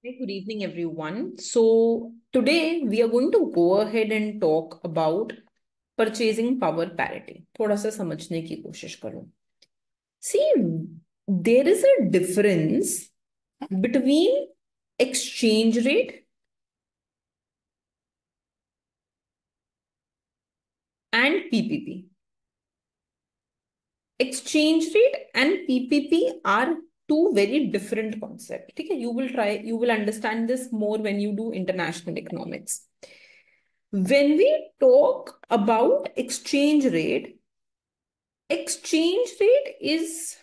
Hey, good evening, everyone. So, today we are going to go ahead and talk about purchasing power parity. थोड़ा सा समझने की कोशिश करो. See, there is a difference between exchange rate and PPP. Exchange rate and PPP are two very different concepts. Okay? You will understand this more when you do international economics. When we talk about exchange rate is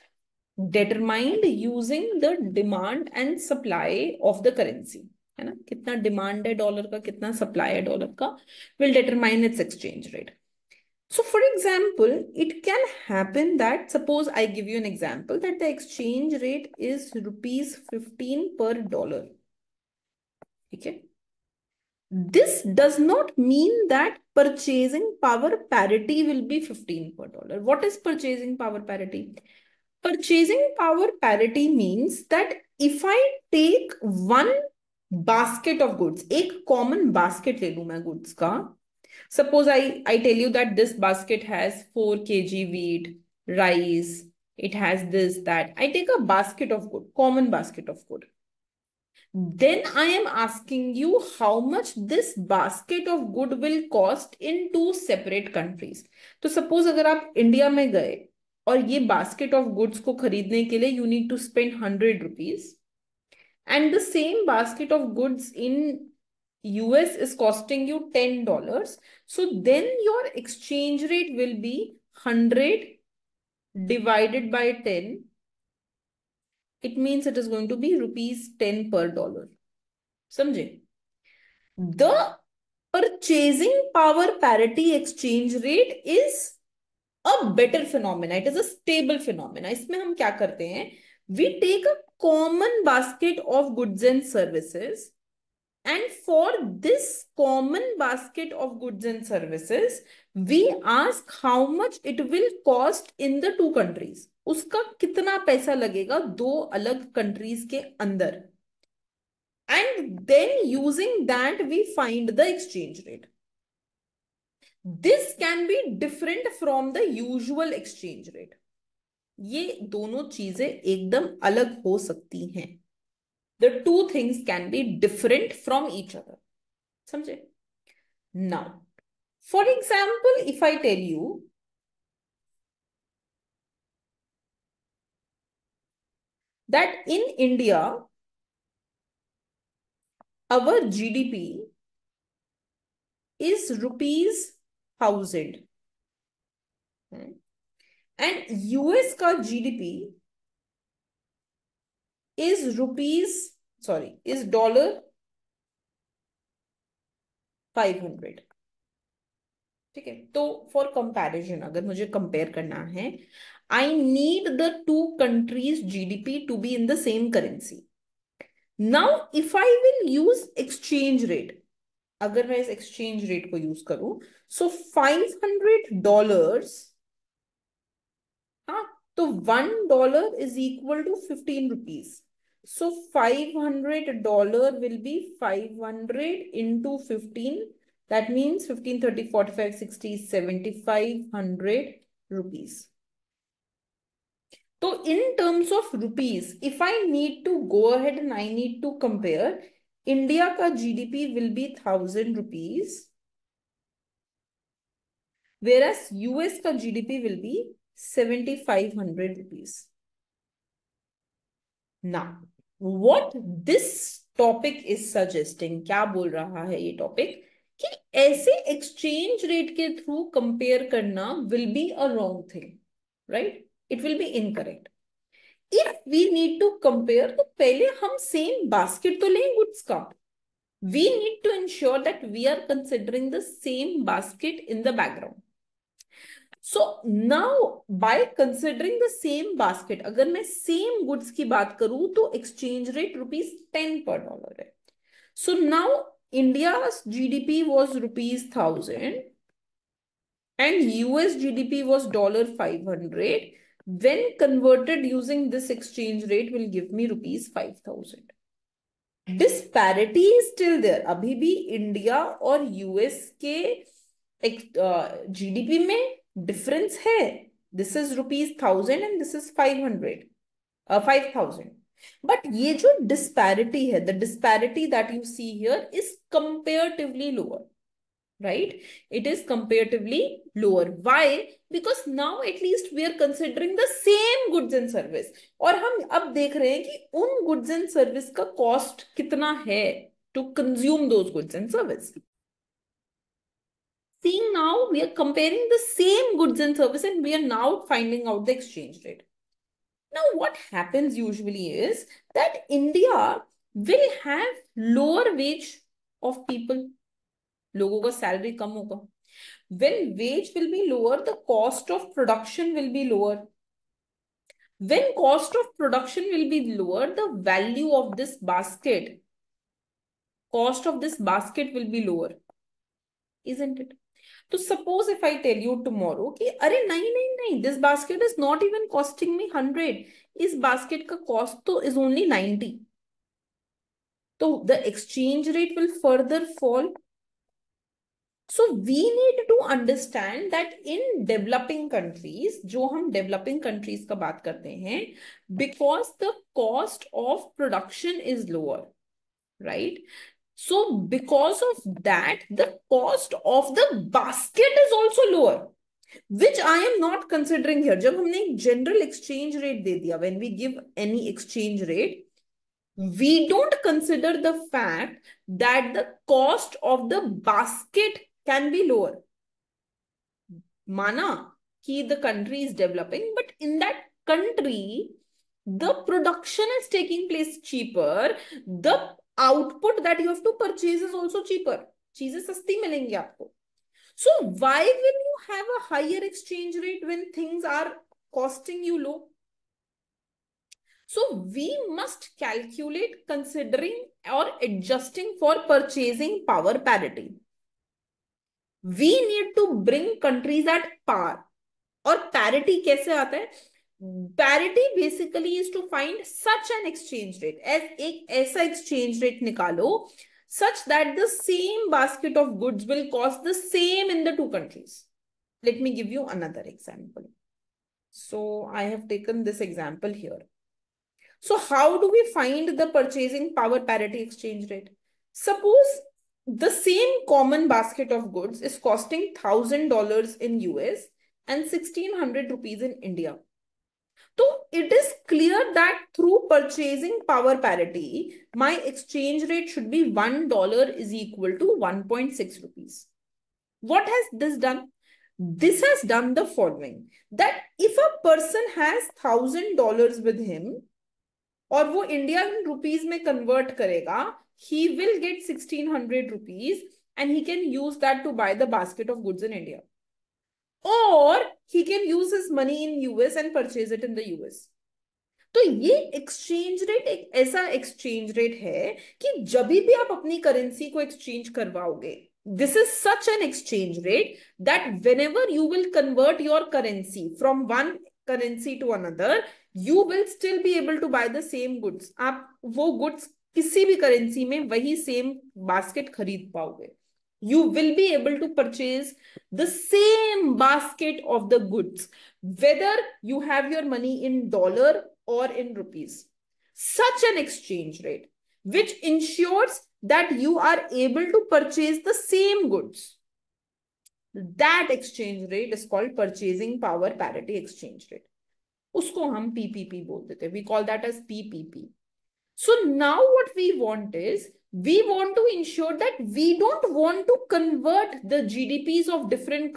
determined using the demand and supply of the currency. है ना, कितना demand है dollar का, कितना supply है dollar का, will determine its exchange rate. So for example, it can happen that, suppose I give you an example, that the exchange rate is rupees 15 per dollar. Okay. This does not mean that purchasing power parity will be 15 per dollar. What is purchasing power parity? Purchasing power parity means that if I take one basket of goods, एक common basket ले लूं मैं goods का. Suppose I tell you that this basket has 4 kg wheat, rice, it has this, that. I take a basket of good, common basket of good. Then I am asking you how much this basket of good will cost in two separate countries. तो suppose अगर आप India में गए और ये basket of goods को खरीदने के लिए you need to spend 100 rupees and the same basket of goods in US is costing you $10. So then your exchange rate will be 100 divided by 10. It means it is going to be rupees 10 per dollar. समझे? The purchasing power parity exchange rate is a better phenomena. It is a stable phenomena. इसमें हम क्या करते हैं? We take a common basket of goods and services, and for this common basket of goods and services, we ask how much it will cost in the two countries. उसका कितना पैसा लगेगा दो अलग countries के अंदर. And then using that, we find the exchange rate. This can be different from the usual exchange rate. ये दोनों चीजें एकदम अलग हो सकती हैं. The two things can be different from each other. समझे? Now, for example, if I tell you that in India, our GDP is rupees 1000 and US का GDP is $500. ठीक है, तो फॉर कंपैरिजन अगर मुझे कंपेयर करना है, I need the two countries GDP to be in the same currency. Now if I will use exchange rate, अगर मैं इस एक्सचेंज रेट को यूज करूं, सो $500, हाँ, तो $1 is equal to 15 rupees. So $500 will be 500 into 15. That means 15, 30, 45, 60, 7,500 rupees. So in terms of rupees, if I need to go ahead and I need to compare, India ka GDP will be 1000 rupees, whereas US ka GDP will be 7,500 rupees. Now, what this topic is suggesting, क्या बोल रहा है ये topic, कि ऐसे exchange rate के through compare करना will be a wrong thing, right? It will be incorrect. If we need to compare, तो पहले हम सेम बास्केट तो लें गुड्स का. We need to ensure that we are considering the same basket in the background. So now by considering the same basket, अगर मैं same goods की बात करूं तो exchange rate rupees 10 per dollar है. So now India's GDP was rupees 1000 and US GDP was $500. When converted using this exchange rate will give me rupees 5000. Disparity is still there, अभी भी India और US के GDP में difference है. This is ₹1000 and this is 5000. But ये जो disparity है, the disparity that you see here is comparatively lower, right? It is comparatively lower. Why? Because now at least we are considering the same goods and service. और हम अब देख रहे हैं कि उन goods and service का cost कितना है to consume those goods and service. Seeing now we are comparing the same goods and service and we are now finding out the exchange rate. Now what happens usually is that India will have lower wage of people. लोगों का salary कम होगा. When wage will be lower, the cost of production will be lower. When cost of production will be lower, the value of this basket, cost of this basket will be lower, isn't it? So suppose if I tell you tomorrow कि अरे नहीं नहीं नहीं, this basket is not even costing me 100, इस basket का cost तो is only 90, तो the exchange rate will further fall. So we need to understand that in developing countries, जो हम developing countries का बात करते हैं, because the cost of production is lower, right? So because of that, the cost of the basket is also lower, which I am not considering here. जब हमने एक general exchange rate दे दिया, when we give any exchange rate, we don't consider the fact that the cost of the basket can be lower. माना कि the country is developing, but in that country the production is taking place cheaper, the output that you have to purchase is also cheaper, चीजें सस्ती मिलेंगी आपको. So why will you have a higher exchange rate when things are costing you low? So we must calculate considering or adjusting for purchasing power parity. We need to bring countries at par. और parity कैसे आता है? Parity basically is to find such an exchange rate, as एक ऐसा exchange rate निकालो such that the same basket of goods will cost the same in the two countries. Let me give you another example. So I have taken this example here. So how do we find the purchasing power parity exchange rate? Suppose the same common basket of goods is costing $1,000 in US and 1,600 rupees in India. So it is clear that through purchasing power parity, my exchange rate should be $1 is equal to 1.6 rupees. What has this done? This has done the following, that if a person has $1,000 with him, और वो Indian rupees में convert करेगा, he will get 1,600 rupees and he can use that to buy the basket of goods in India, or he can use his money in US and purchase it in the US. तो ये exchange rate एक ऐसा exchange rate है कि जब भी आप अपनी करेंसी को एक्सचेंज करवाओगे, this is such an exchange rate that whenever you will convert your currency from one currency to another, you will still be able to buy the same goods. आप वो goods किसी भी currency में वही same basket खरीद पाओगे. You will be able to purchase the same basket of the goods, whether you have your money in dollar or in rupees. Such an exchange rate, which ensures that you are able to purchase the same goods. That exchange rate is called purchasing power parity exchange rate. उसको हम PPP बोल देते हैं. We call that as PPP. So now what we want is, we want to ensure that we don't want to convert the GDPs of different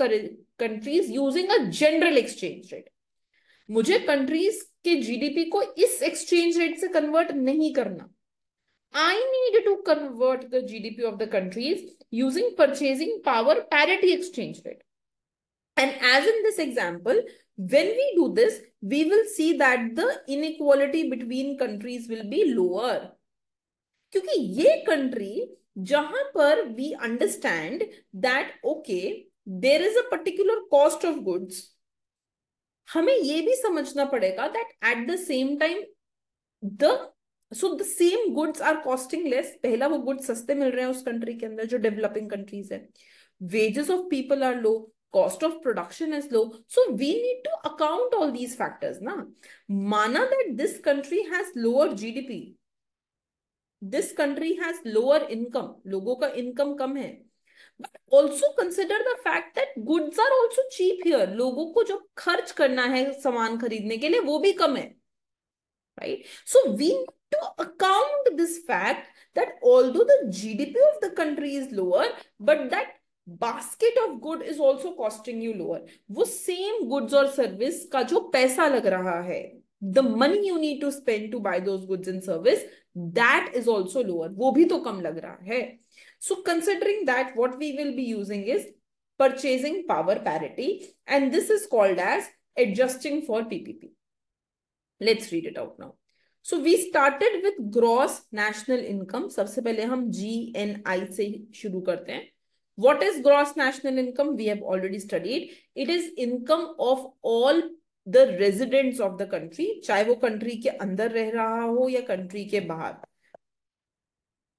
countries using a general exchange rate. मुझे countries के GDP को इस exchange rate से convert नहीं करना. I need to convert the GDP of the countries using purchasing power parity exchange rate. And as in this example, when we do this, we will see that the inequality between countries will be lower. क्योंकि ये country जहां पर we understand that okay, there is a particular cost of goods, हमें ये भी समझना पड़ेगा that at the same time the so the same goods are costing less, पहला वो गुड्स सस्ते मिल रहे हैं उस कंट्री के अंदर जो डेवलपिंग कंट्रीज है, wages of people are low, cost of production is low, so we need to account all these factors na. Mana that this country has lower GDP, this country has lower income, लोगों का income कम है, but also consider the fact that goods are also cheap here, लोगों को जो खर्च करना है सामान खरीदने के लिए वो भी कम है, right? So we need to account this fact that although the GDP of the country is lower, but that basket of good is also costing you lower. वो same goods or service का जो पैसा लग रहा है, the money you need to spend to buy those goods and service, that is also lower. वो भी तो कम लग रहा है. So considering that, what we will be using is purchasing power parity, and this is called as adjusting for PPP. Let's read it out now. So we started with gross national income. सबसे पहले हम GNI से शुरू करते हैं. What is gross national income? We have already studied. It is income of all the residents of the country, चाहे वो country के अंदर रह रहा हो या country के बाहर.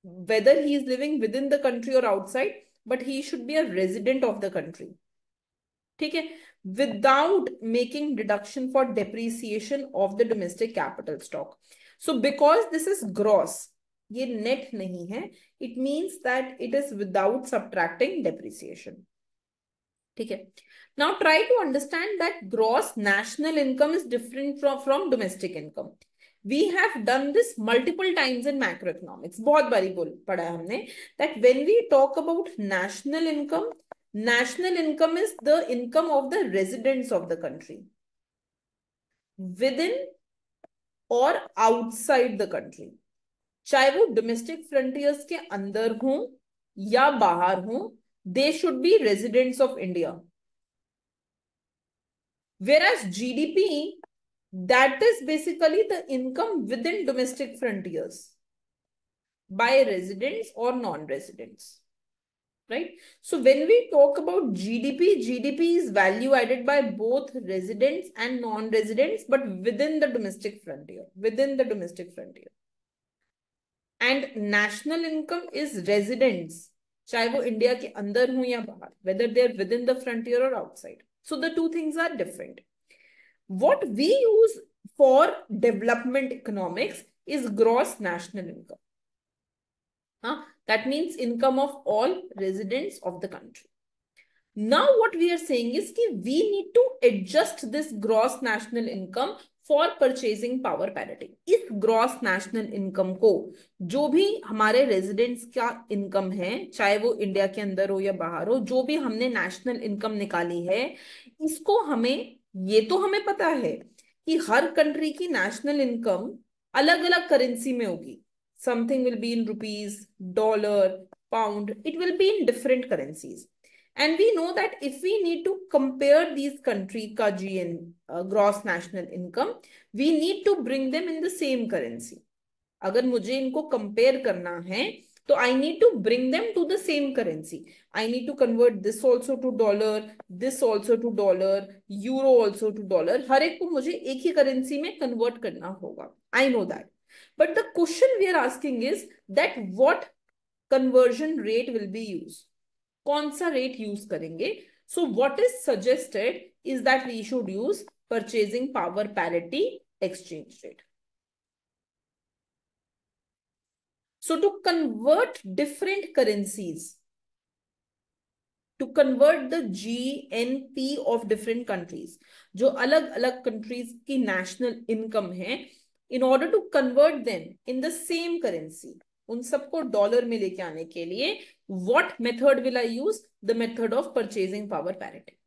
Whether he is living within the country or outside, but he should be a resident of the country. ठीक है, without making deduction for depreciation of the domestic capital stock. So because this is gross, ये net नहीं है, it means that it is without subtracting depreciation. ठीक है. Now try to understand that gross national income is different from domestic income. We have done this multiple times in macroeconomics. बहुत बारी पढ़ा है हमने that when we talk about national income is the income of the residents of the country within or outside the country. चाहे वो domestic frontiers के अंदर हो या बाहर हो, they should be residents of India. Whereas GDP, that is basically the income within domestic frontiers by residents or non-residents, right? So when we talk about GDP is value added by both residents and non-residents, but within the domestic frontier, And national income is residents, चाहे वो India के अंदर हो या बाहर, whether they are within the frontier or outside. So the two things are different. What we use for development economics is gross national income. That means income of all residents of the country. Now what we are saying is कि we need to adjust this gross national income for purchasing power parity. इस gross national income को जो भी हमारे residents का income है, चाहे वो इंडिया के अंदर हो या बाहर हो, जो भी हमने national income निकाली है, इसको हमें, ये तो हमें पता है कि हर country की national income अलग अलग करेंसी में होगी. Something will be in rupees, dollar, pound. It will be in different currencies. And we know that if we need to compare these country ka gross national income, we need to bring them in the same currency. अगर मुझे इनको compare करना है, तो I need to bring them to the same currency. I need to convert this also to dollar, this also to dollar, euro also to dollar. हर एक को मुझे एक ही currency में convert करना होगा. I know that. But the question we are asking is that what conversion rate will be used? कौन सा rate use करेंगे? So what is suggested is that we should use purchasing power parity exchange rate. So to convert different currencies, to convert the GNP of different countries, जो अलग अलग countries की national income है, in order to convert them in the same currency, उन सबको dollar में लेके आने के लिए what method will I use? The method of purchasing power parity.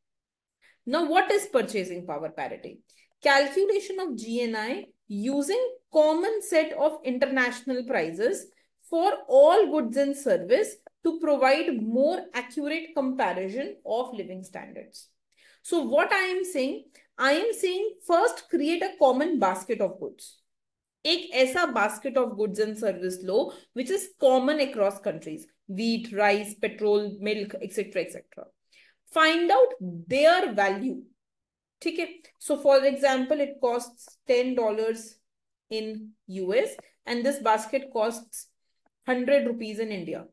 Now what is purchasing power parity? Calculation of GNI using common set of international prices for all goods and service to provide more accurate comparison of living standards. So what I am saying first create a common basket of goods. एक ऐसा basket of goods and service low which is common across countries, wheat, rice, petrol, milk, etc. etc. Find out their value. ठीक है? So for example, it costs $10 in US and this basket costs 100 rupees in India.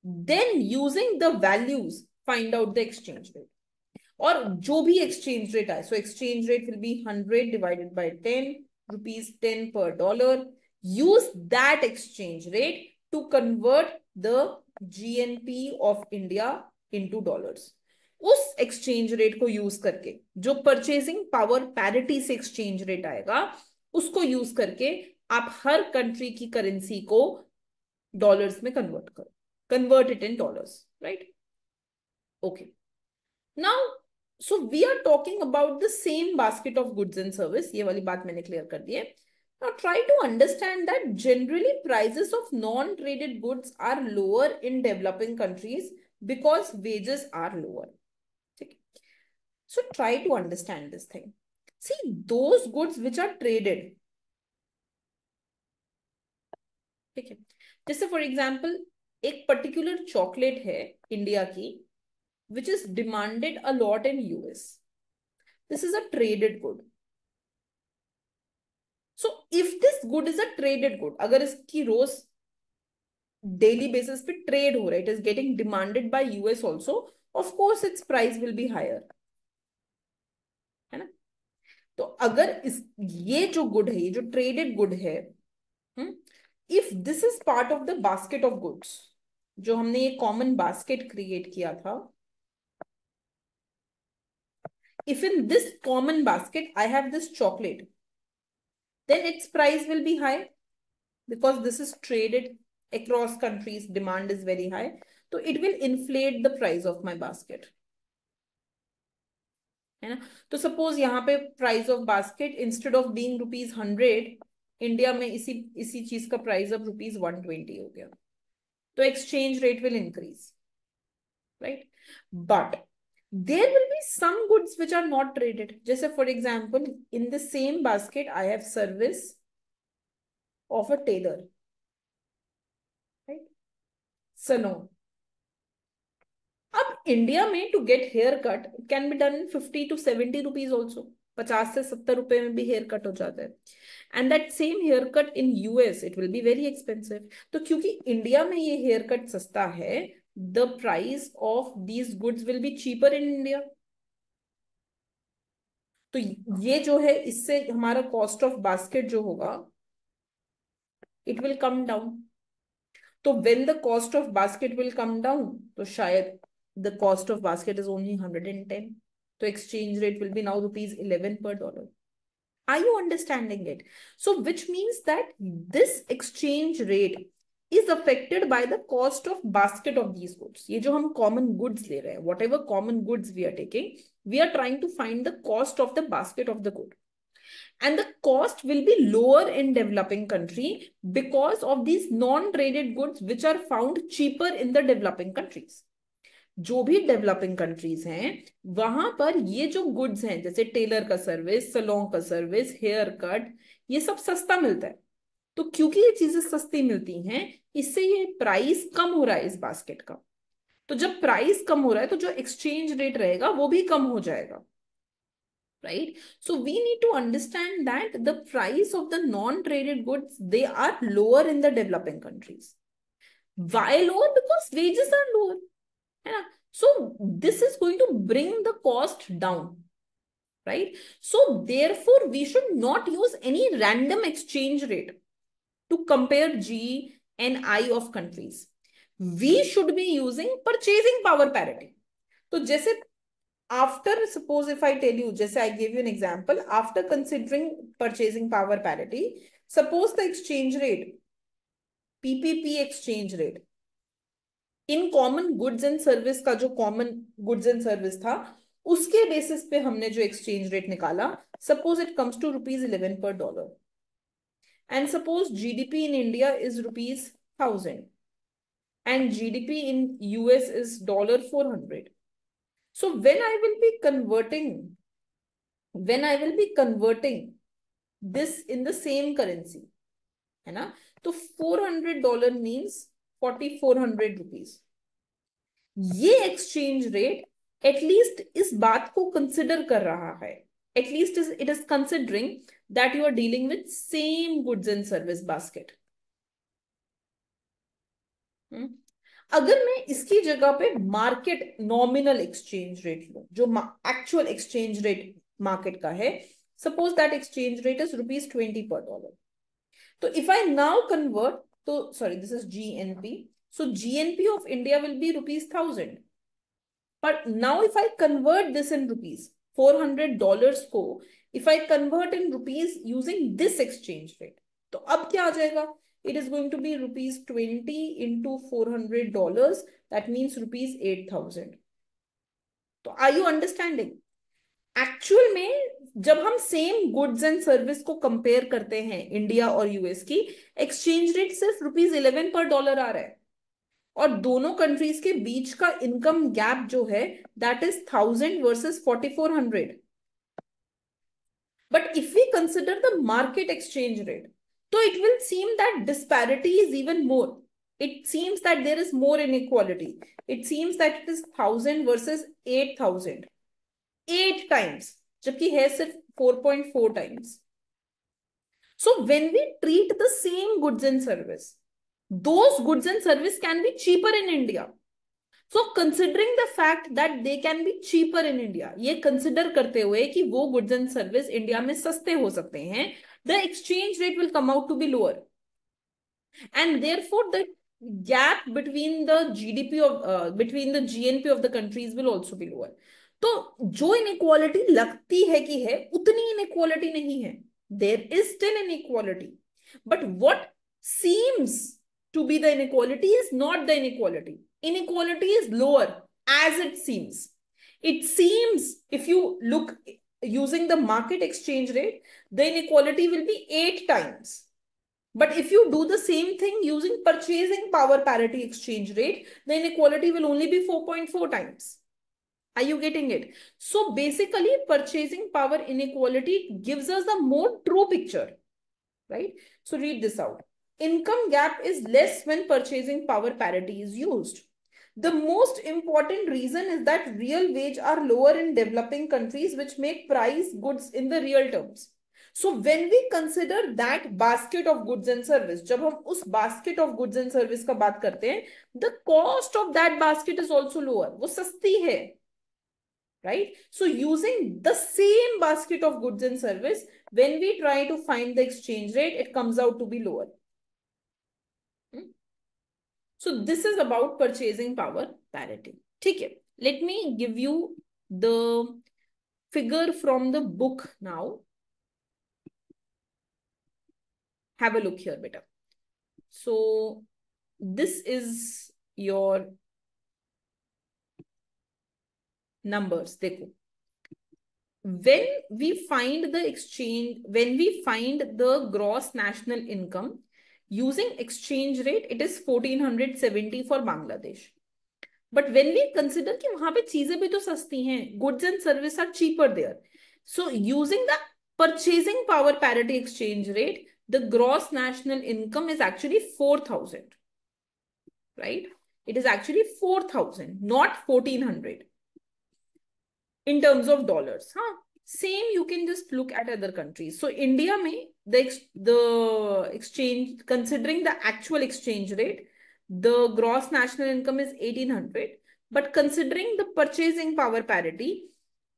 Then using the values, find out the exchange rate. और जो भी exchange rate आए, so exchange rate will be 100 divided by 10, rupees 10 per dollar. Use that exchange rate to convert the GNP of India into dollars. उस exchange rate को use करके, जो purchasing power parity से exchange rate आएगा, उसको use करके आप हर country की currency को dollars में convert करो. Convert it in dollars, right? Okay. Now, so we are talking about the same basket of goods and service. ये वाली बात मैंने clear कर दी है. Now try to understand that generally prices of non-traded goods are lower in developing countries because wages are lower. Okay. So try to understand this thing. See, those goods which are traded. Okay. जैसे for example, एक particular chocolate है India की, which is demanded a lot in US. This is a traded good. So if this good is a traded good, अगर इसकी रोज daily basis पे trade हो रहा है, it is getting demanded by US also, of course its price will be higher. है ना? तो अगर ये जो good है, ये जो traded good है, if this is part of the basket of goods, जो हमने ये common basket create किया था, if in this common basket I have this chocolate, then its price will be high because this is traded across countries, demand is very high. So it will inflate the price of my basket. है ना? तो suppose यहाँ पे price of basket instead of being rupees 100, India में इसी चीज का price अब rupees 120 हो गया. तो exchange rate will increase, right? But there will be some goods which are not traded. जैसे for example, in the same basket, I have service of a tailor, right? Salon. अब India में to get haircut it can be done in 50 to 70 rupees also. 50 से 70 रुपए में भी hair cut हो जाता है. And that same haircut in US it will be very expensive. तो क्योंकि इंडिया में ये हेयर कट सस्ता है, the price of these goods will be cheaper in India. तो ये जो है इससे हमारा कॉस्ट ऑफ बास्केट जो होगा इट विल कम डाउन. तो when the cost of basket will come down, तो शायद the cost of basket is only 110. तो exchange rate will be now rupees 11 per dollar. Are you understanding it? So which means that this exchange rate is affected by the cost of basket of these goods. ये जो हम common goods ले रहे हैं, whatever common goods we are taking, we are trying to find the cost of the basket of the good. And the cost will be lower in developing country because of these non-traded goods which are found cheaper in the developing countries. जो भी developing countries हैं वहां पर ये जो goods हैं, जैसे Taylor का सर्विस, सलोन का सर्विस, हेयर कट, ये सब सस्ता मिलता है. तो क्योंकि ये चीजें सस्ती मिलती हैं, इससे ये प्राइस कम हो रहा है इस बास्केट का. तो जब प्राइस कम हो रहा है तो जो एक्सचेंज रेट रहेगा वो भी कम हो जाएगा, right? So we need to understand that the price of the non-traded goods, they are lower in the developing countries. Why lower? Because wages are lower. So this is going to bring the cost down, right? So therefore, we should not use any random exchange rate to compare G and I of countries. We should be using purchasing power parity. So जैसे after, suppose if I tell you, जैसे I gave you an example, after considering purchasing power parity, suppose the exchange rate, PPP exchange rate, in common goods and service का जो common goods and service था उसके basis पे हमने जो exchange rate निकाला, suppose it comes to rupees 11 per dollar, and suppose GDP in India is rupees 1000 and GDP in US is $400. So when I will be converting this in the same currency, है ना, तो $400 means 4400 rupees. ये exchange rate at least इस बात को consider कर रहा है At least it is considering that you are dealing with same goods and service basket. अगर मैं इसकी जगह पे मार्केट नॉमिनल एक्सचेंज रेट लूं, जो एक्चुअल एक्सचेंज रेट मार्केट का है, suppose that exchange rate is ₹20 per dollar. तो इफ आई नाउ कन्वर्ट, तो sorry, this is GNP. So GNP of India will be ₹1,000. But now if I convert this in rupees, $400 को if I convert in rupees using this exchange rate, तो अब क्या आ जाएगा? It is going to be ₹20 into $400. That means ₹8,000. तो are you understanding? Actual में जब हम same goods and service को कंपेयर करते हैं इंडिया और यूएस की, एक्सचेंज रेट सिर्फ ₹11 per dollar आ रहा है, और दोनों कंट्रीज के बीच का इनकम गैप जो है that is 1000 versus 4400. But if we consider the market exchange rate, तो it will seem that disparity is even more. It seems that there is more inequality. It seems that it is 1000 versus 8000, 8 times, जबकि है सिर्फ 4.4 times. So when we treat the same goods and service, those goods and service can be cheaper in India. So considering the fact that they can be cheaper in India, ये consider करते हुए कि वो goods and service India में सस्ते हो सकते हैं, the exchange rate will come out to be lower, and therefore the gap between the GDP of between the GNP of the countries will also be lower. तो जो inequality लगती है कि है, उतनी inequality नहीं है. There is still inequality, but what seems to be the inequality is not the inequality. Inequality is lower as it seems. It seems if you look using the market exchange rate, the inequality will be 8 times. But if you do the same thing using purchasing power parity exchange rate, the inequality will only be 4.4 times. Are you getting it? So basically, purchasing power inequality gives us the more true picture, right? So read this out. Income gap is less when purchasing power parity is used. The most important reason is that real wage are lower in developing countries, which make price goods in the real terms. So when we consider that basket of goods and service, जब हम उस basket of goods and service का बात करते हैं, the cost of that basket is also lower. वो सस्ती है. Right? So using the same basket of goods and service, when we try to find the exchange rate, it comes out to be lower. So this is about purchasing power parity. Okay, let me give you the figure from the book now. Have a look here, beta. So this is your numbers. देखो, when we find the gross national income using exchange rate, it is 1470 for Bangladesh. But when we consider कि वहां पे चीजें भी तो सस्ती हैं, goods and service are cheaper there. So using the purchasing power parity exchange rate, the gross national income is actually 4,000, right? It is actually 4,000, not 1,400. In terms of dollars, same you can just look at other countries. So India may the exchange, considering the actual exchange rate, the gross national income is 1,800, but considering the purchasing power parity,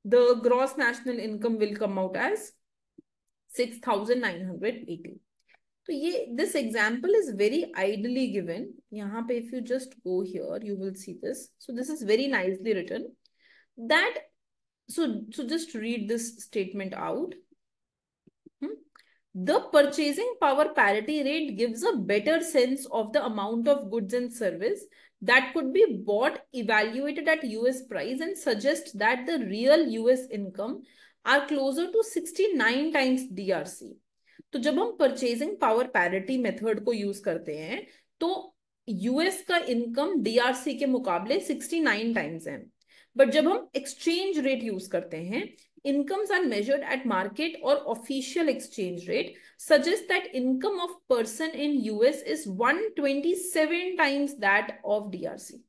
the gross national income will come out as 6,980. So this example is very ideally given. यहाँ पे if you just go here, you will see this. So this is very nicely written. That so just read this statement out. The purchasing power parity rate gives a better sense of the amount of goods and service that could be bought evaluated at US price, and suggests that the real US income are closer to 69 times DRC. तो जब हम purchasing power parity method को use करते हैं, तो US का income DRC के मुकाबले 69 times है. But जब हम exchange rate use करते हैं, incomes are measured at market or official exchange rate, suggests that income of person in US is 127 times that of DRC.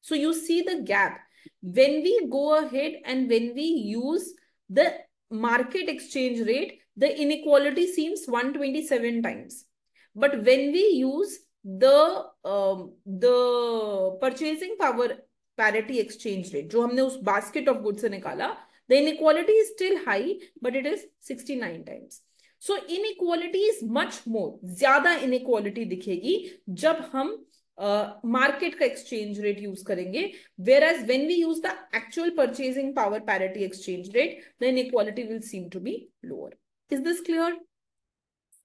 So you see the gap. When we go ahead and when we use the market exchange rate, the inequality seems 127 times. But when we use the purchasing power parity exchange rate, जो हमने उस basket of goods से निकाला, the inequality is still high, but it is 69 times. So inequality is much more, ज्यादा inequality दिखेगी जब हम market का एक्सचेंज रेट यूज करेंगे, whereas when we use the actual purchasing power parity exchange rate, the inequality will seem to be lower. Is this clear?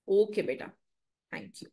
Okay beta, thank you.